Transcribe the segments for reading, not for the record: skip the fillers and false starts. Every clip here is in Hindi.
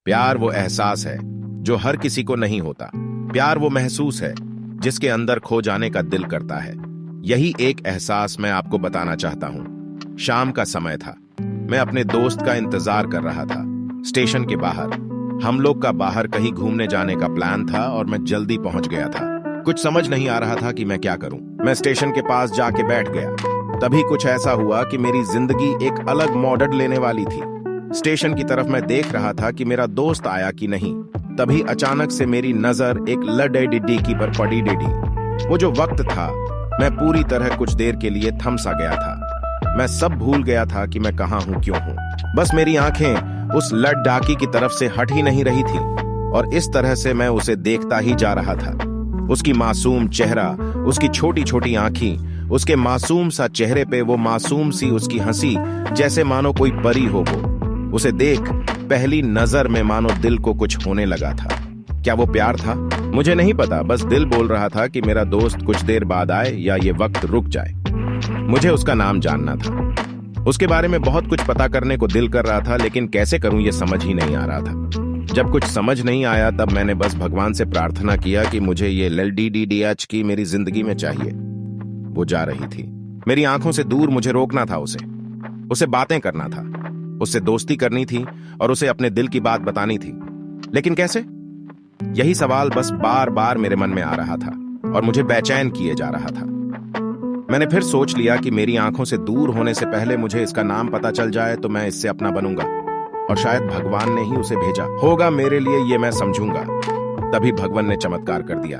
प्यार वो एहसास है जो हर किसी को नहीं होता। प्यार वो महसूस है जिसके अंदर खो जाने का दिल करता है। यही एक एहसास मैं आपको बताना चाहता हूं। शाम का समय था। मैं अपने दोस्त का इंतजार कर रहा था स्टेशन के बाहर। हम लोग का बाहर कहीं घूमने जाने का प्लान था और मैं जल्दी पहुंच गया था। कुछ समझ नहीं आ रहा था कि मैं क्या करूं। मैं स्टेशन के पास जाके बैठ गया। तभी कुछ ऐसा हुआ कि मेरी जिंदगी एक अलग मॉडल लेने वाली थी। स्टेशन की तरफ मैं देख रहा था कि मेरा दोस्त आया कि नहीं। तभी अचानक से मेरी नजर एक लड़े डिड्डी पर पड़ी। डिड्डी वो जो वक्त था, मैं पूरी तरह कुछ देर के लिए थम सा गया था। मैं सब भूल गया था कि मैं कहां हूं, क्यों हूं। बस मेरी आंखें उस लड़ाकी की तरफ से हट ही नहीं रही थी और इस तरह से मैं उसे देखता ही जा रहा था। उसकी मासूम चेहरा, उसकी छोटी छोटी आंखें, उसके मासूम सा चेहरे पे वो मासूम सी उसकी हंसी, जैसे मानो कोई परी हो वो। उसे देख पहली नजर में मानो दिल को कुछ होने लगा था। क्या वो प्यार था? मुझे नहीं पता। बस दिल बोल रहा था कि मेरा दोस्त कुछ देर बाद आए या ये वक्त रुक जाए। मुझे उसका नाम जानना था। उसके बारे में बहुत कुछ पता करने को दिल कर रहा था, लेकिन कैसे करूं ये समझ ही नहीं आ रहा था। जब कुछ समझ नहीं आया तब मैंने बस भगवान से प्रार्थना किया कि मुझे ये LDDDH की मेरी जिंदगी में चाहिए। वो जा रही थी। मेरी आंखों से दूर मुझे रोकना था उसे बातें करना था, उससे दोस्ती करनी थी और उसे अपने दिल की बात बतानी थी। लेकिन कैसे? यही सवाल बस बार बार मेरे मन में आ रहा था और मुझे बेचैन किए जा रहा था। मैंने फिर सोच लिया कि मेरी आंखों से दूर होने से पहले मुझे इसका नाम पता चल जाए तो मैं इससे अपना बनूंगा और शायद भगवान ने ही उसे भेजा होगा मेरे लिए, ये मैं समझूंगा। तभी भगवान ने चमत्कार कर दिया।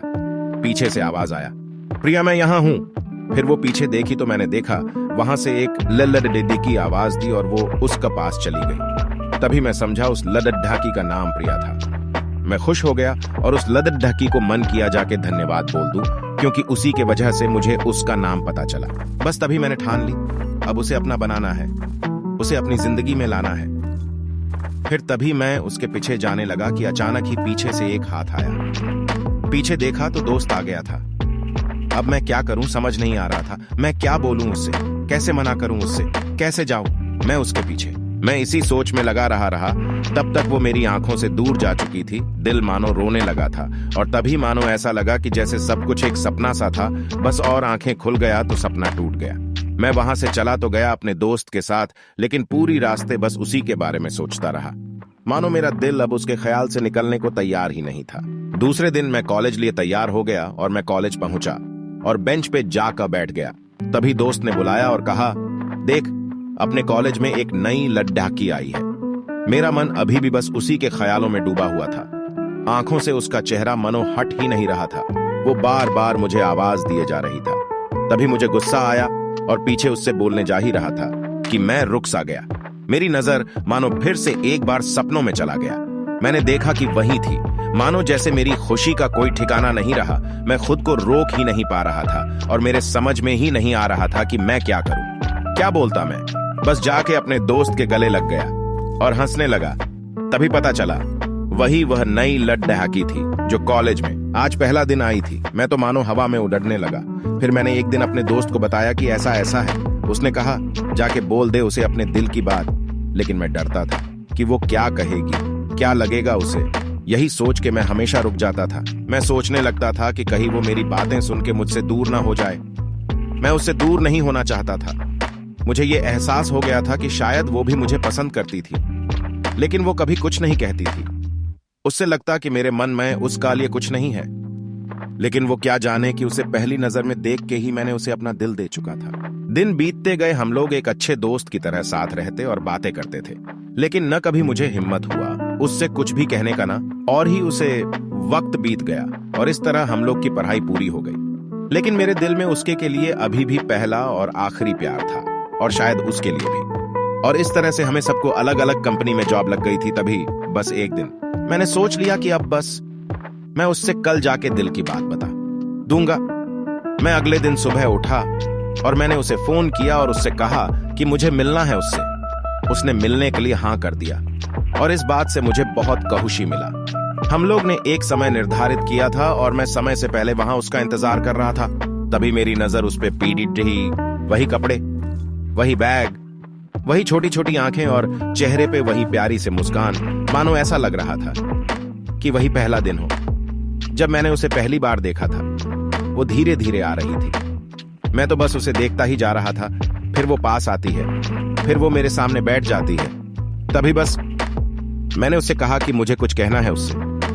पीछे से आवाज आया, प्रिया मैं यहां हूं। फिर वो पीछे देखी तो मैंने देखा वहां से एक लल्लड़ की आवाज दी और वो उसके पास चली गई। तभी मैं समझा उस लल्लड़ का नाम प्रिया था। मैं खुश हो गया और उस लल्लड़ को मन किया जाके धन्यवाद बोल दूं, क्योंकि उसी के वजह से मुझे उसका नाम पता चला। बस तभी मैंने ठान ली, अब उसे अपना बनाना है, उसे अपनी जिंदगी में लाना है। फिर तभी मैं उसके पीछे जाने लगा कि अचानक ही पीछे से एक हाथ आया। पीछे देखा तो दोस्त आ गया था। अब मैं क्या करूं समझ नहीं आ रहा था। मैं क्या बोलूं उससे, कैसे मना करूं उससे, कैसे जाऊं मैं उसके पीछे। मैं इसी सोच में लगा रहा। तब तक वो मेरी आंखों से दूर जा चुकी थी। दिल मानो रोने लगा था और तभी मानो ऐसा लगा कि जैसे सब कुछ एक सपना सा था। बस और आंखें खुल गया तो सपना टूट गया। मैं वहां से चला तो गया अपने दोस्त के साथ, लेकिन पूरी रास्ते बस उसी के बारे में सोचता रहा। मानो मेरा दिल अब उसके ख्याल से निकलने को तैयार ही नहीं था। दूसरे दिन मैं कॉलेज लिए तैयार हो गया और मैं कॉलेज पहुंचा और बेंच पे जाकर बैठ गया। तभी दोस्त ने बुलाया और कहा, देख अपने कॉलेज में एक नई लड़की आई है। मेरा मन अभी भी बस उसी के ख्यालों में डूबा हुआ था। आंखों से उसका चेहरा मनो हट ही नहीं रहा था। वो बार बार मुझे आवाज दिए जा रही था। तभी मुझे गुस्सा आया और पीछे उससे बोलने जा ही रहा था कि मैं रुक सा गया। मेरी नजर मानो फिर से एक बार सपनों में चला गया। मैंने देखा कि वही थी। मानो जैसे मेरी खुशी का कोई ठिकाना नहीं रहा। मैं खुद को रोक ही नहीं पा रहा था और मेरे समझ में ही नहीं आ रहा था कि मैं क्या करूं, क्या बोलता मैं। बस जाके अपने दोस्त के गले लग गया और हंसने लगा। तभी पता चला वह नई लड़की थी जो कॉलेज में आज पहला दिन आई थी। मैं तो मानो हवा में उड़ने लगा। फिर मैंने एक दिन अपने दोस्त को बताया कि ऐसा ऐसा है। उसने कहा जाके बोल दे उसे अपने दिल की बात। लेकिन मैं डरता था कि वो क्या कहेगी, क्या लगेगा उसे। यही सोच के मैं हमेशा रुक जाता था। मैं सोचने लगता था कि कहीं वो मेरी बातें सुन के मुझसे दूर ना हो जाए। मैं उससे दूर नहीं होना चाहता था। मुझे ये एहसास हो गया था कि शायद वो भी मुझे पसंद करती थी, लेकिन वो कभी कुछ नहीं कहती थी। उससे लगता कि मेरे मन में उसका लिए कुछ नहीं है। लेकिन वो क्या जाने कि उसे पहली नजर में देख के ही मैंने उसे अपना दिल दे चुका था। दिन बीतते गए, हम लोग एक अच्छे दोस्त की तरह साथ रहते और बातें करते थे, लेकिन न कभी मुझे हिम्मत हुआ उससे कुछ भी कहने का ना। और ही उसे वक्त बीत गया और इस तरह हम लोग की पढ़ाई पूरी हो गई। लेकिन मेरे दिल में उसके के लिए अभी भी पहला और आखिरी प्यार था और शायद उसके लिए भी। और इस तरह से हमें सबको अलग अलग कंपनी में जॉब लग गई थी। तभी बस एक दिन मैंने सोच लिया कि अब बस मैं उससे कल जाके दिल की बात बता दूंगा। मैं अगले दिन सुबह उठा और मैंने उसे फोन किया और उससे कहा कि मुझे मिलना है उससे। उसने मिलने के लिए हाँ कर दिया और इस बात से मुझे बहुत खुशी मिला। हम लोग ने एक समय निर्धारित किया था और मैं समय से पहले वहां उसका इंतजार कर रहा था। तभी मेरी नजर उस पे पीडी रही। वही कपड़े, वही बैग, वही छोटी छोटी आंखें और चेहरे पे वही प्यारी से मुस्कान, मानो ऐसा लग रहा था कि वही पहला दिन हो जब मैंने उसे पहली बार देखा था। वो धीरे धीरे आ रही थी। मैं तो बस उसे देखता ही जा रहा था। फिर वो पास आती है, फिर वो मेरे सामने बैठ जाती है। तभी बस मैंने उससे कहा कि मुझे कुछ कहना है उससे।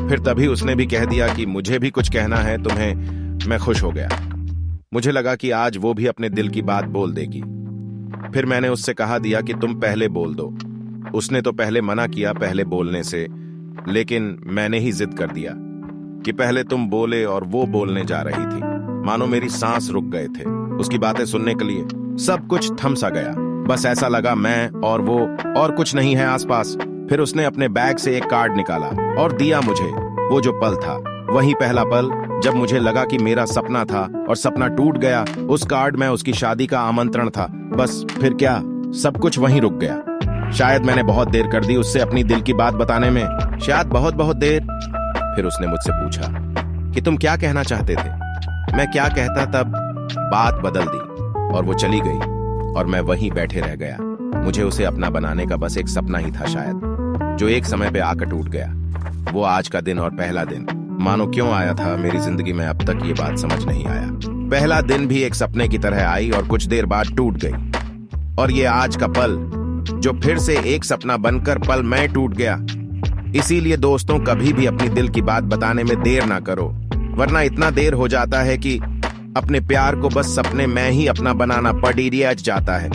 फिर तभी उसने भी कह दिया कि मुझे भी कुछ कहना है तुम्हें। मैं खुश हो गया। मुझे लगा कि आज वो भी अपने दिल की बात बोल देगी। फिर मैंने उससे कहा दिया कि तुम पहले बोल दो। उसने तो पहले मना किया पहले बोलने से, लेकिन मैंने ही जिद कर दिया कि पहले तुम बोले और वो बोलने जा रही थी। मानो मेरी सांस रुक गए थे उसकी बातें सुनने के लिए। सब कुछ थम सा गया। बस ऐसा लगा मैं और वो और कुछ नहीं है आसपास। फिर उसने अपने बैग से एक कार्ड निकाला और दिया मुझे। वो जो पल था, वही पहला पल जब मुझे लगा कि मेरा सपना था और सपना टूट गया। उस कार्ड में उसकी शादी का आमंत्रण था। बस फिर क्या, सब कुछ वहीं रुक गया। शायद मैंने बहुत देर कर दी उससे अपनी दिल की बात बताने में, शायद बहुत बहुत देर। फिर उसने मुझसे पूछा कि तुम क्या कहना चाहते थे। मैं क्या कहता, तब बात बदल दी और वो चली गई और मैं वहीं बैठे रह गया। मुझे उसे अपना बनाने का बस एक सपना ही था शायद, जो एक समय पे आकर टूट गया। वो आज का दिन और पहला दिन मानो क्यों आया था मेरी जिंदगी में, अब तक ये बात समझ नहीं आया। पहला दिन भी एक सपने की तरह आई और कुछ देर बाद टूट गई। और ये आज का पल जो फिर से एक सपना बनकर पल में टूट गया। इसीलिए दोस्तों, कभी भी अपनी दिल की बात बताने में देर ना करो, वरना इतना देर हो जाता है कि अपने प्यार को बस सपने में ही अपना बनाना पड़ जाता है।